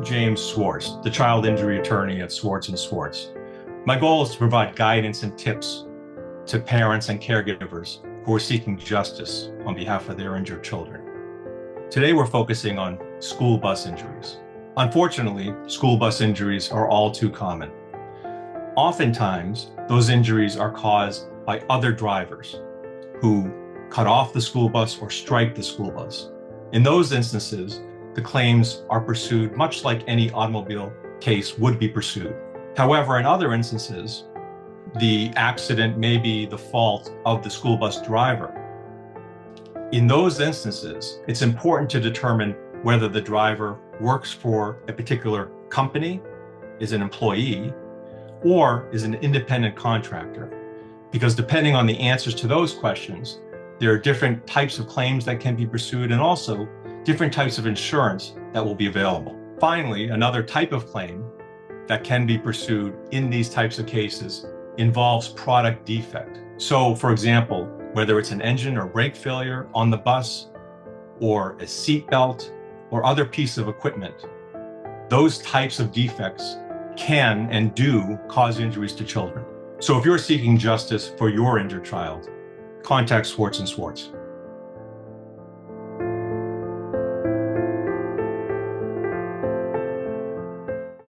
James Swartz, the child injury attorney at Swartz & Swartz. My goal is to provide guidance and tips to parents and caregivers who are seeking justice on behalf of their injured children. Today, we're focusing on school bus injuries. Unfortunately, school bus injuries are all too common. Oftentimes, those injuries are caused by other drivers who cut off the school bus or strike the school bus. In those instances, the claims are pursued much like any automobile case would be pursued. However, in other instances, the accident may be the fault of the school bus driver. In those instances, it's important to determine whether the driver works for a particular company, is an employee, or is an independent contractor. Because depending on the answers to those questions, there are different types of claims that can be pursued and also different types of insurance that will be available. Finally, another type of claim that can be pursued in these types of cases involves product defect. So, for example, whether it's an engine or brake failure on the bus, or a seat belt, or other piece of equipment, those types of defects can and do cause injuries to children. So if you're seeking justice for your injured child, contact Swartz & Swartz.